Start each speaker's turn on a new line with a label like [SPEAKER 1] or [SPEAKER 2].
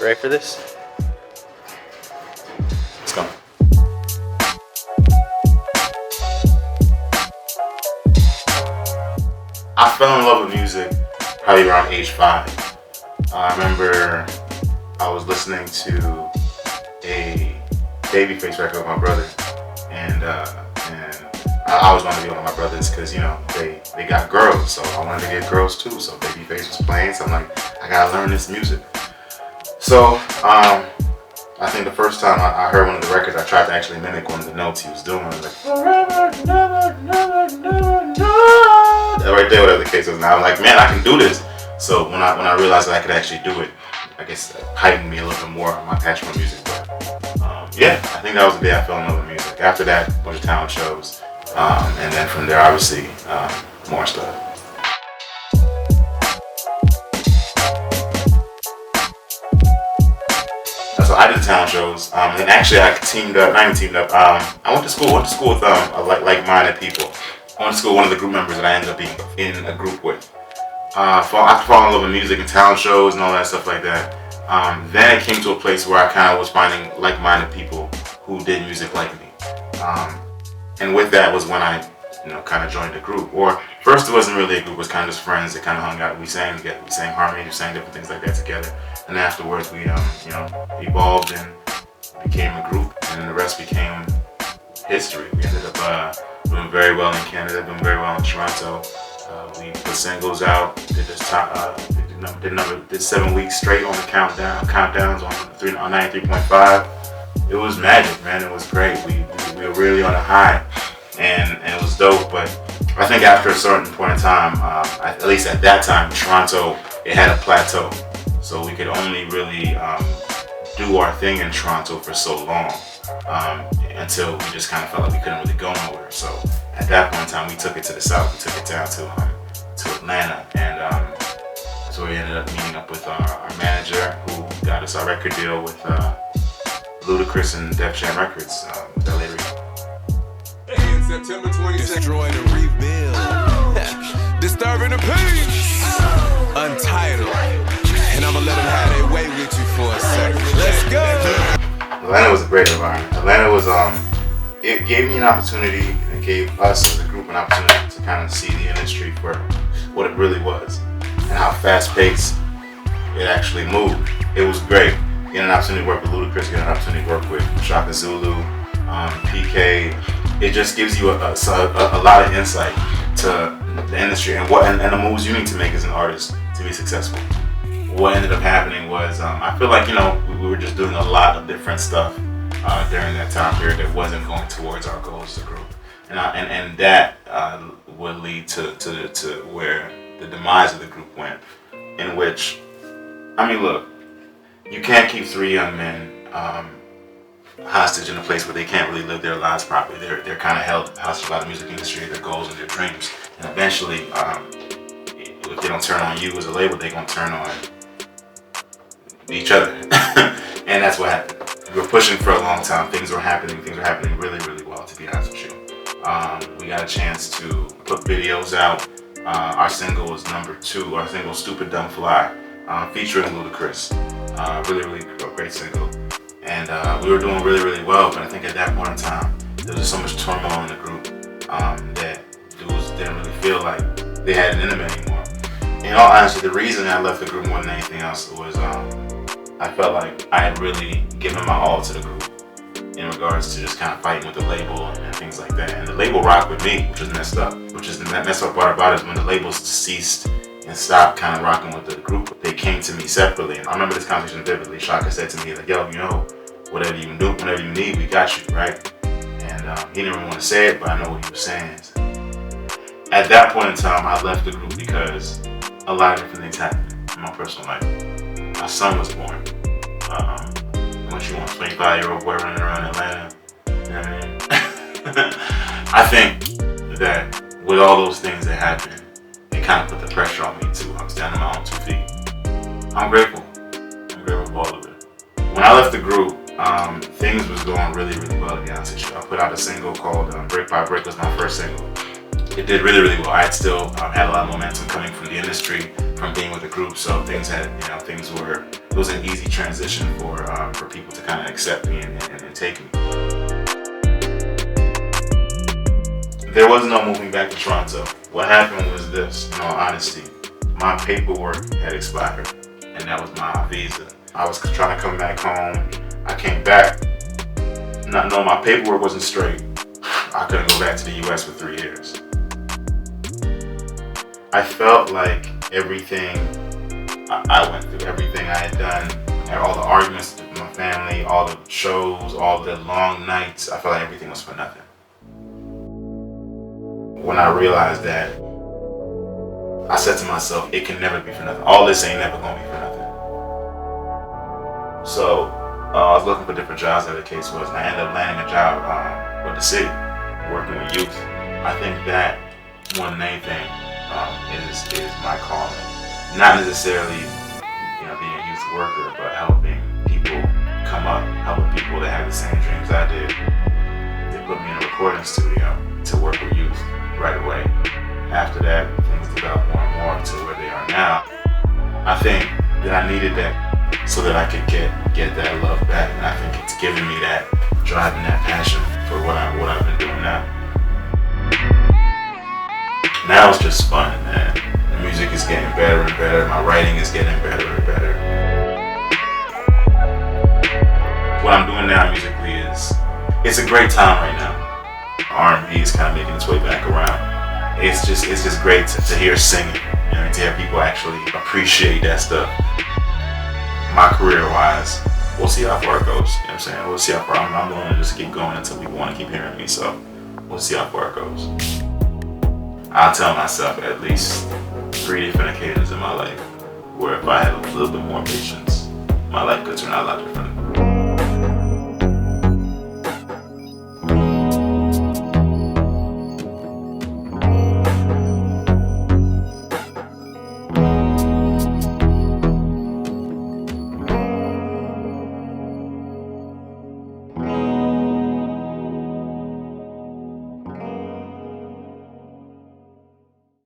[SPEAKER 1] Ready for this?
[SPEAKER 2] Let's go. I fell in love with music probably around age 5. I remember I was listening to a Babyface record with my brother, and I always wanted to be one of my brothers because, you know, they got girls, so I wanted to get girls too. So Babyface was playing, so I'm like, I gotta learn this music. So I think the first time I heard one of the records, I tried to actually mimic one of the notes he was doing. I was like, forever, never, never, never, never. Right there, whatever the case was. And I was like, man, I can do this. So when I realized that I could actually do it, I guess it heightened me a little bit more on my passion for music. But yeah, I think that was the day I fell in love with music. After that, a bunch of talent shows. And then from there, obviously, more stuff. So I did talent shows, and then actually I teamed up, not even teamed up, I went to school with like-minded people. I went to school with one of the group members that I ended up being in a group with. After falling in love with music and talent shows and all that stuff like that, then it came to a place where I kind of was finding like-minded people who did music like me. And with that was when I, kind of joined a group. Or first it wasn't really a group, it was kind of just friends that kind of hung out. We sang together, we sang harmony, we sang different things like that together. And afterwards we, evolved and became a group, and then the rest became history. We ended up doing very well in Canada, doing very well in Toronto. We put singles out, did 7 weeks straight on the countdowns on 93.5. It was magic, man. It was great. We were really on a high, and it was dope. But I think after a certain point in time, at least at that time, Toronto, it had a plateau. So we could only really do our thing in Toronto for so long until we just kind of felt like we couldn't really go nowhere. So at that point in time, we took it to the south. We took it down to Atlanta, and that's where we ended up meeting up with our manager, who got us our record deal with Ludacris and Def Jam Records with LA
[SPEAKER 3] In September 22nd. Destroy and rebuild. Disturbing the peace. Untitled. And I'ma let them have their way with you for a second. Let's go.
[SPEAKER 2] Atlanta was a great environment. Atlanta was it gave me an opportunity, and it gave us as a group an opportunity to kind of see the industry for what it really was and how fast-paced it actually moved. It was great. Getting an opportunity to work with Ludacris, getting an opportunity to work with Shaka Zulu, PK. It just gives you a lot of insight to the industry and the moves you need to make as an artist to be successful. What ended up happening was I feel like we were just doing a lot of different stuff during that time period that wasn't going towards our goals as a group, and that would lead to where the demise of the group went. In which, look, you can't keep 3 young men hostage in a place where they can't really live their lives properly. They're kind of held hostage by the music industry, their goals and their dreams, and eventually, if they don't turn on you as a label, they're gonna turn on each other. And that's what happened. We were pushing for a long time. Things were happening really, really well, to be honest with you. We got a chance to put videos out. Our single was number 2. Our single, Stupid Dumb Fly, featuring Ludacris. Really, really great single. And we were doing really, really well, but I think at that point in time, there was just so much turmoil in the group that dudes didn't really feel like they had it in them anymore. In all honesty, the reason I left the group more than anything else was I felt like I had really given my all to the group in regards to just kind of fighting with the label and things like that. And the label rocked with me, which was messed up. Which is the messed up part about it is when the labels ceased and stopped kind of rocking with the group, they came to me separately. And I remember this conversation vividly. Shaka said to me, like, yo, whatever you do, whatever you need, we got you, right? And he didn't really want to say it, but I know what he was saying. At that point in time, I left the group because a lot of different things happened in my personal life. My son was born. Once you want a 25-year-old boy running around Atlanta, you know what I mean? I think that with all those things that happened, it kind of put the pressure on me to stand on my own 2 feet. I'm grateful. For all of it. When I left the group, things was going really, really well, to be honest with you. I put out a single called Break by Break was my first single. It did really, really well. I had still had a lot of momentum coming from the industry, from being with the group, so things were it was an easy transition for people to kind of accept me and take me. There was no moving back to Toronto. What happened was this, in all honesty. My paperwork had expired, and that was my visa. I was trying to come back home. I came back, not knowing my paperwork wasn't straight. I couldn't go back to the US for 3 years. I felt like everything I went through, everything I had done, and all the arguments with my family, all the shows, all the long nights, I felt like everything was for nothing. When I realized that, I said to myself, it can never be for nothing. All this ain't never gonna be for nothing. So I was looking for different jobs, as the case was, and I ended up landing a job with the city, working with youth. I think that more than anything is my calling. Not necessarily, being a youth worker, but helping people come up, helping people that have the same dreams I did. They put me in a recording studio to work with youth right away. After that, things developed more and more to where they are now. I think that I needed that so that I could get that love back, and I think it's giving me that drive and that passion for what I've been doing now. Now it's just fun, man. The music is getting better and better. My writing is getting better and better. What I'm doing now musically it's a great time right now. R&B is kind of making its way back around. It's just great to hear singing, to hear people actually appreciate that stuff. My career-wise, we'll see how far it goes. You know what I'm saying? We'll see how far. I'm willing to just keep going until people want to keep hearing me. So we'll see how far it goes. I'll tell myself at least 3 different occasions in my life where if I had a little bit more patience, my life could turn out a lot different.